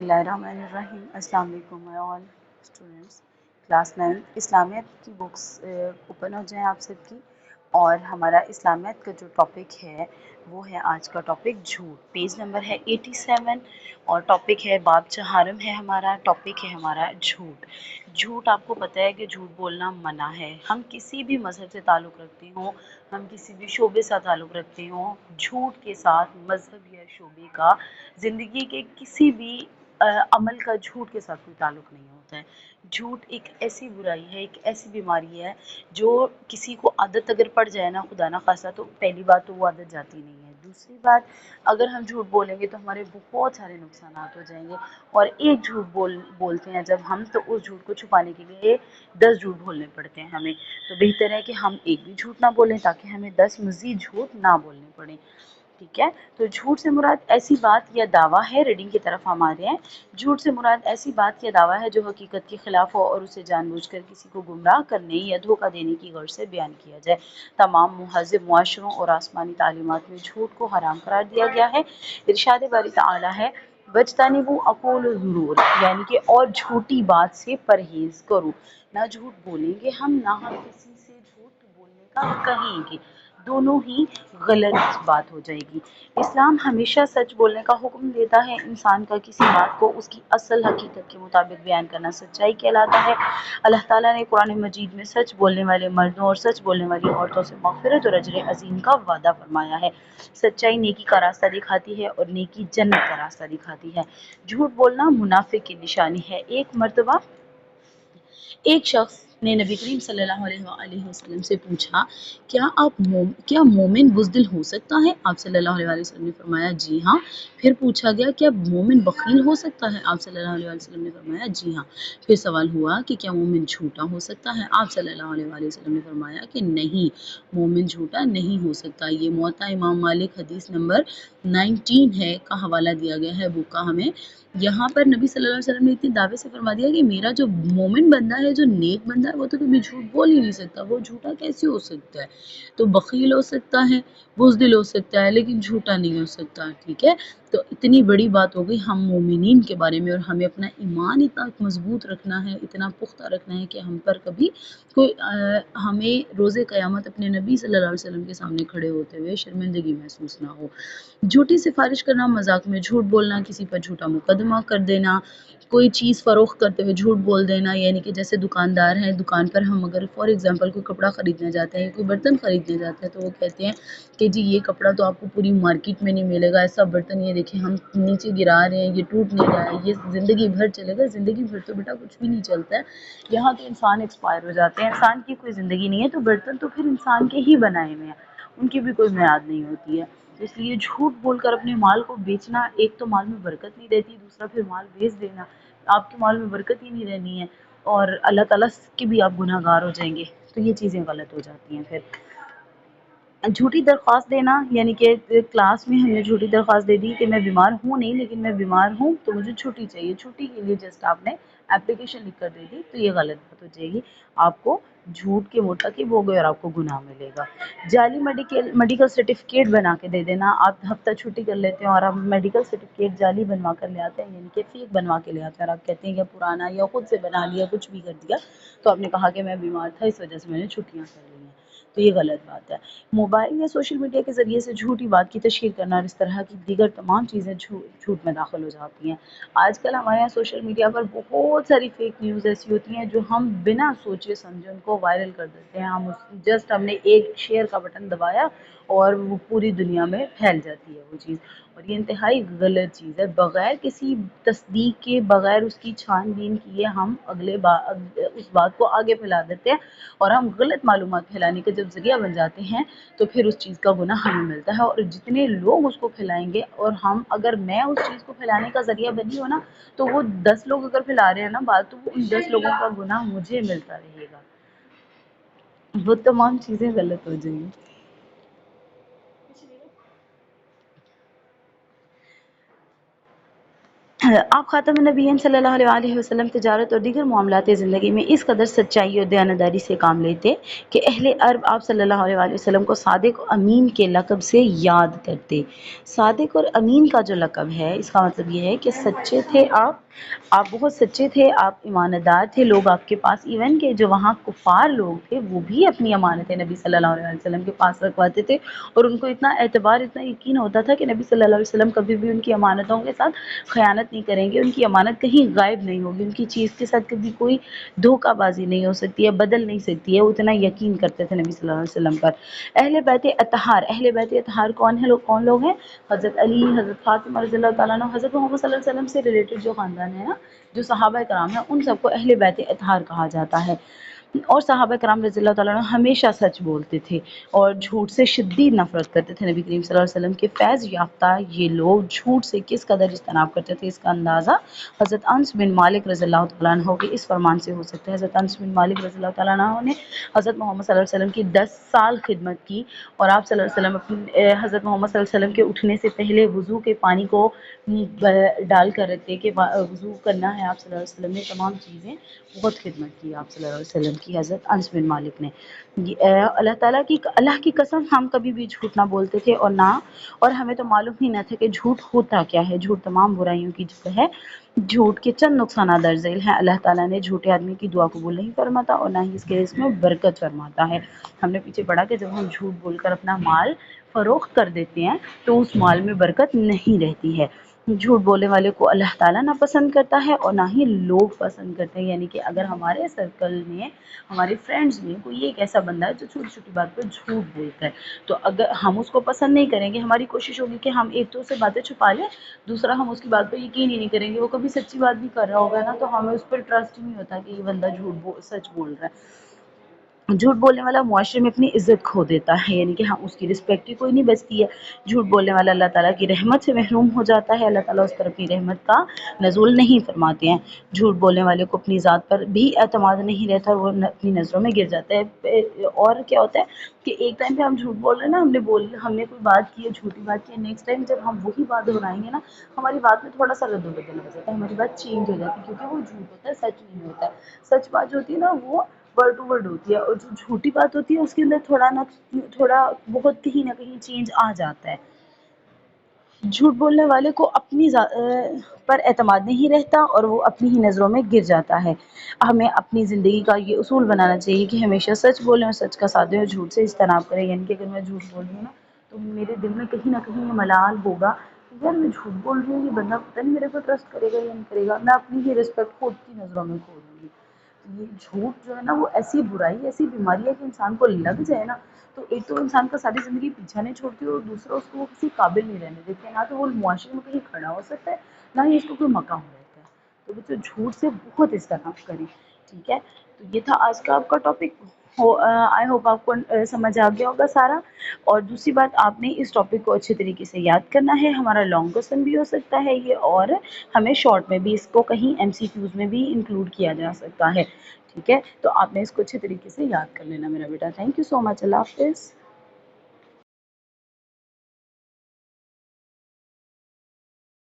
Bismillahirrahmanirrahim. अस्सलाम वालेकुम my all students. Class 9 इस्लामियत की बुक्स ओपन हो जाएं आप सबकी। और हमारा इस्लामियत का जो टॉपिक है वो है आज का टॉपिक झूठ। पेज नंबर है 87 और टॉपिक है बाब चहारम है हमारा टॉपिक है हमारा झूठ। झूठ आपको पता है कि झूठ बोलना मना है। हम किसी भी मज़हब से ताल्लुक़ रखते हों, हम किसी भी शोबे से ताल्लुक़ रखते हों, झूठ के साथ मज़हब या शोबे का ज़िंदगी के किसी भी अमल का झूठ के साथ कोई ताल्लुक़ नहीं होता है। झूठ एक ऐसी बुराई है, एक ऐसी बीमारी है जो किसी को आदत अगर पड़ जाए ना, खुदा ना खासा, तो पहली बात तो वो आदत जाती नहीं है। दूसरी बात, अगर हम झूठ बोलेंगे तो हमारे बहुत सारे नुकसानात हो जाएंगे। और एक झूठ बोलते हैं जब हम, तो उस झूठ को छुपाने के लिए 10 झूठ बोलने पड़ते हैं हमें। तो बेहतर है कि हम एक भी झूठ ना बोलें ताकि हमें 10 मज़ीद झूठ ना बोलने पड़ें। ठीक है। तो झूठ से मुराद ऐसी बात या दावा है, रीडिंग की तरफ हम आ रहे हैं। झूठ से मुराद ऐसी बात या दावा है जो हकीकत के खिलाफ हो और उसे जानबूझकर किसी को गुमराह करने या धोखा देने की गर्ज से बयान किया जाए। तमाम मुहज़्ज़ब मुआशरों और आसमानी तालीमात में झूठ को हराम करार दिया गया है। इरशाद बारी ताला है, बजतानिबू अक़ूल ज़ुरूर, यानी कि और झूठी बात से परहेज़ करो। ना झूठ बोलेंगे हम, ना हम किसी से झूठ बोलने का कहेंगे, दोनों ही गलत बात हो जाएगी। इस्लाम हमेशा सच बोलने का हुक्म देता है। इंसान का किसी बात को उसकी असल हकीकत के मुताबिक बयान करना सच्चाई कहलाता है। अल्लाह ताला ने कुरान मजीद में सच बोलने वाले मर्दों और सच बोलने वाली औरतों से मग़फ़िरत और अजर अज़ीम का वादा फरमाया है। सच्चाई नेकी का रास्ता दिखाती है और नेकी जन्नत का रास्ता दिखाती है। झूठ बोलना मुनाफिक की निशानी है। एक मर्तबा एक शख्स ने नबी करीम सल्लल्लाहु अलैहि वसल्लम से पूछा, क्या मोमिन बुज़दिल हो सकता है? आप सल्लल्लाहु अलैहि वसल्लम ने फरमाया, जी हाँ। फिर पूछा गया, क्या मोमिन बख़ील हो सकता है? आप सल्लल्लाहु अलैहि वसल्लम ने फरमाया, जी हाँ। फिर सवाल हुआ कि क्या मोमिन झूठा हो सकता है? आप सल्लल्लाहु अलैहि वसल्लम ने फरमाया कि नहीं, मोमिन झूठा नहीं हो सकता। ये मुअत्ता इमाम मालिक हदीस नंबर 19 है का हवाला दिया गया है बुक का हमें। यहाँ पर नबी सल्लल्लाहु अलैहि वसल्लम ने इतने दावे से फरमा दिया कि मेरा जो मोमिन बंदा है, जो नेक बंदा है, वो तो कभी झूठ बोल ही नहीं सकता। वो झूठा कैसे हो सकता है? तो बखील हो सकता है, बुज़दिल हो सकता है, लेकिन झूठा नहीं हो सकता। ठीक है। तो इतनी बड़ी बात हो गई हम मोमिनीन के बारे में। और हमें अपना ईमान इतना मजबूत रखना है, इतना पुख्ता रखना है कि हम पर कभी कोई हमें रोज़े क़यामत अपने नबी सल्लल्लाहु अलैहि वसल्लम के सामने खड़े होते हुए शर्मिंदगी महसूस ना हो। झूठी सिफारिश करना, मजाक में झूठ बोलना, किसी पर झूठा मुकदमा कर देना, कोई चीज़ फ़रोख्त करते हुए झूठ बोल देना, यानी कि जैसे दुकानदार हैं, दुकान पर हम अगर फॉर एग्जांपल कोई कपड़ा ख़रीदने जाते हैं, कोई बर्तन ख़रीदने जाते हैं, तो वो कहते हैं कि जी ये कपड़ा तो आपको पूरी मार्केट में नहीं मिलेगा, ऐसा बर्तन ये देखिए हम नीचे गिरा रहे हैं, ये टूट नहीं रहा है, ये ज़िंदगी भर चलेगा। ज़िंदगी भर तो बेटा कुछ भी नहीं चलता है, यहाँ तो इंसान एक्सपायर हो जाते हैं। इंसान की कोई ज़िंदगी नहीं है, तो बर्तन तो फिर इंसान के ही बनाए हुए हैं, उनकी भी कोई मियाद नहीं होती है। इसलिए झूठ बोलकर अपने माल को बेचना, एक तो माल में बरकत नहीं रहती, दूसरा फिर माल बेच देना, आपके माल में बरकत ही नहीं रहनी है और अल्लाह ताला के भी आप गुनहगार हो जाएंगे। तो ये चीज़ें गलत हो जाती हैं। फिर झूठी दरख्वास्त देना, यानी कि क्लास में हमने झूठी दरख्वास्त दे दी कि मैं बीमार हूँ नहीं, लेकिन मैं बीमार हूँ तो मुझे छुट्टी चाहिए। छुट्टी के लिए जस्ट आपने एप्लीकेशन लिख कर दे दी, तो ये गलत बात हो जाएगी। आपको झूठ के मुर्तकिब हो गए और आपको गुनाह मिलेगा। जाली मेडिकल सर्टिफिकेट बना के दे देना। आप हफ्ता छुट्टी कर लेते हैं और आप मेडिकल सर्टिफिकेट जाली बनवा कर ले आते हैं, यानी कि फेक बनवा के ले आते हैं, और आप कहते हैं कि पुराना या खुद से बना लिया, कुछ भी कर दिया, तो आपने कहा कि मैं बीमार था, इस वजह से मैंने छुट्टियाँ कर ली हैं, तो ये गलत बात है। मोबाइल या सोशल मीडिया के ज़रिए से झूठी बात की तशहीर करना और इस तरह की दीगर तमाम चीज़ें झूठ में दाखिल हो जाती हैं। आजकल हमारे यहाँ सोशल मीडिया पर बहुत सारी फेक न्यूज़ ऐसी होती हैं जो हम बिना सोचे समझे उनको वायरल कर देते हैं। हम उस जस्ट हमने एक शेयर का बटन दबाया और वो पूरी दुनिया में फैल जाती है वो चीज़, और ये इंतहाई गलत चीज़ है। बग़ैर किसी तस्दीक के, बग़ैर उसकी छानबीन किए हम उस बात को आगे फैला देते हैं, और हम गलत मालूमात फैलाने का जब ज़रिया बन जाते हैं तो फिर उस चीज़ का गुनाह हमें मिलता है। और जितने लोग उसको फैलाएंगे, और मैं उस चीज़ को फैलाने का ज़रिया बनी हो ना, तो वो 10 लोग अगर फैला रहे हैं ना बात, तो वो उन 10 लोगों का गुनाह मुझे मिलता रहेगा। वो तमाम चीज़ें गलत हो जाएंगी। آپ خاتم النبیین صلی اللہ علیہ وسلم تجارت اور دیگر معاملات زندگی میں اس قدر سچائی اور دیانتداری سے کام لیتے کہ اہل عرب آپ صلی اللہ علیہ وسلم کو صادق و امین کے لقب سے یاد کرتے۔ صادق اور امین کا جو لقب ہے اس کا مطلب یہ ہے کہ سچے تھے آپ بہت سچے تھے، آپ ایماندار تھے، لوگ آپ کے پاس ایون کہ جو وہاں کفار لوگ تھے وہ بھی اپنی امانتیں نبی صلی اللہ علیہ وسلم کے پاس رکھواتے تھے، اور ان کو اتنا اعتبار اتنا یقین ہوتا تھا کہ نبی صلی اللہ علیہ وسلم کبھی بھی ان کی امانتوں کے ساتھ خیانت نہیں کریں گے، ان کی امانت کہیں غائب نہیں ہوگی، ان کی چیز کے ساتھ کبھی کوئی دھوکہ بازی نہیں ہو سکتی ہے، بدل نہیں سکتی ہے، وہ اتنا یقین کرتے تھے نبی صلی اللہ علیہ وسلم پر۔ اہل بیت اطہار کون لوگ ہیں؟ حضرت علی، حضرت فاطمہ رضی اللہ تعالیٰ عنہ، حضرت محمد صلی اللہ علیہ وسلم سے ریلیٹڈ جو خاندان ہے نا، جو صحابہ کرام ہیں، ان سب کو اہل بیت اطہار کہا جاتا ہے۔ اور صحابہ کرام رضی اللہ تعالیٰ عنہ ہمیشہ سچ بولتے تھے اور جھوٹ سے شدید نفرت کرتے تھے۔ نبی کریم صلی اللہ علیہ وسلم کے فیض یافتہ یہ لوگ جھوٹ سے کس قدر اجتناب کرتے تھے، اس کا اندازہ حضرت انس بن مالک رضی اللہ تعالیٰ عنہ کے اس فرمان سے ہو سکتا ہے۔ حضرت انس بن مالک رضی اللہ تعالیٰ عنہ نے حضرت محمد صلی اللہ علیہ وسلم کی 10 سال خدمت کی، اور آپ صلی اللہ علیہ وسلم حضرت محمد صلی اللہ علیہ وسلم کے اٹھنے سے پہلے وضو کے پانی کو ڈال کر رکھتے کہ وضو کرنا ہے آپ صلی اللہ علیہ وسلم نے، تمام چیزیں بہت خدمت کی آپ صلی اللہ علیہ وسلم کی حضرت انس بن مالک نے۔ اللہ کی قسم ہم کبھی بھی جھوٹ نہ بولتے تھے اور ہمیں تو معلوم ہی نہ تھا کہ جھوٹ ہوتا کیا ہے۔ جھوٹ تمام برائیوں کی جڑ ہے۔ جھوٹ کے چند نقصانات درج ذیل ہیں۔ اللہ تعالیٰ نے جھوٹے آدمی کی دعا قبول نہیں فرماتا اور نہ ہی اس کے رزق میں برکت فرماتا ہے۔ ہم نے پیچھے پڑھا کہ جب ہم جھوٹ بول کر اپنا مال فروخت کر دیتے ہیں تو اس مال میں برکت نہیں رہتی ہے۔ جھوٹ بولنے والے کو اللہ تعالیٰ نہ پسند کرتا ہے اور نہ ہی لوگ پسند کرتے ہیں، یعنی کہ اگر ہمارے سرکل میں، ہمارے فرینڈز میں کوئی ایک ایسا بندہ ہے جو چھوٹی چھوٹی بات پر جھوٹ بولتا ہے تو اگر ہم اس کو پسند نہیں کریں گے، ہماری کوشش ہوگی کہ ہم ایک تو سے باتیں چھپا لیں، دوسرا ہم اس کی بات پہ یقین ہی نہیں کریں گے، وہ کبھی سچی بات بھی کر رہا ہوگا نا تو ہمیں اس پر ٹرسٹ ہی نہیں ہوتا کہ یہ بندہ سچ بول رہا ہے۔ جھوٹ بولنے والا معاشرے میں اپنی عزت کھو دیتا ہے، یعنی کہ اس کی رسپیکٹ ہی کوئی نہیں بچتی ہے۔ جھوٹ بولنے والا اللہ تعالیٰ کی رحمت سے محروم ہو جاتا ہے، اللہ تعالیٰ اس پر اپنی رحمت کا نزول نہیں فرماتے ہیں۔ جھوٹ بولنے والے کو اپنی ذات پر بھی اعتماد نہیں رہتا اور وہ اپنی نظروں میں گر جاتا ہے۔ اور کیا ہوتا ہے کہ ایک ٹائم پہ ہم جھوٹ بول رہے ہیں نا، ہم نے کوئی بات کی ہے، جھوٹی بات کی ہے، نیکسٹ ٹائم جب ہم وہی بات دہرائیں گے نا، ہماری بات میں تھوڑا سا رد و بدل ہو جاتا ہے، ہماری بات چینج ہو جاتی ہے، کیونکہ وہ جھوٹ ہوتا ہے، سچ نہیں ہوتا ہے۔ سچ بات جو ہوتی ہے نا وہ ورڈ ٹو ورڈ ہوتی ہے، اور جو جھوٹی بات ہوتی ہے اس کے اندر تھوڑا بہت کہیں نہ کہیں چینج آ جاتا ہے۔ جھوٹ بولنے والے کو اپنی پر اعتماد نہیں رہتا اور وہ اپنی ہی نظروں میں گر جاتا ہے۔ ہمیں اپنی زندگی کا یہ اصول بنانا چاہیے کہ ہمیشہ سچ بولیں اور سچ کا ساتھ دیں اور جھوٹ سے اجتناب کریں، یعنی کہ اگر میں جھوٹ بول رہی ہوں نا تو میرے دل میں کہیں نہ کہیں یہ ملال ہوگا کہ یار میں جھوٹ بول رہی ہوں، یہ بندہ پتہ نہیں میرے کو ٹرسٹ کرے گا یا نہیں کرے گا، میں اپنی ہی رسپیکٹ خود کی نظروں میں کھو دوں گی۔ یہ جھوٹ جو ہے نا وہ ایسی برائی، ایسی بیماری ہے کہ انسان کو لگ جائے نا تو ایک تو انسان کا ساری زندگی پیچھا نہیں چھوڑتی اور دوسرا اس کو کسی قابل نہیں رہنے دیتے، نہ تو وہ معاشرے میں کہیں کھڑا ہو سکتا ہے نہ ہی اس کو کوئی مقام رہتا ہے۔ تو بچوں جھوٹ سے بہت اجتناب کریں، ٹھیک ہے؟ تو یہ تھا آج کا آپ کا ٹاپک۔ آئی ہوپ آپ کو سمجھ آ گیا ہوگا سارا۔ اور دوسری بات، آپ نے اس ٹاپک کو اچھے طریقے سے یاد کرنا ہے، ہمارا لانگ کوسچن بھی ہو سکتا ہے یہ، اور ہمیں شارٹ میں بھی اس کو کہیں MCQs میں بھی انکلوڈ کیا جا سکتا ہے، ٹھیک ہے؟ تو آپ نے اس کو اچھے طریقے سے یاد کر لینا میرا بیٹا۔ تھینک یو سو مچ، اللہ حافظ۔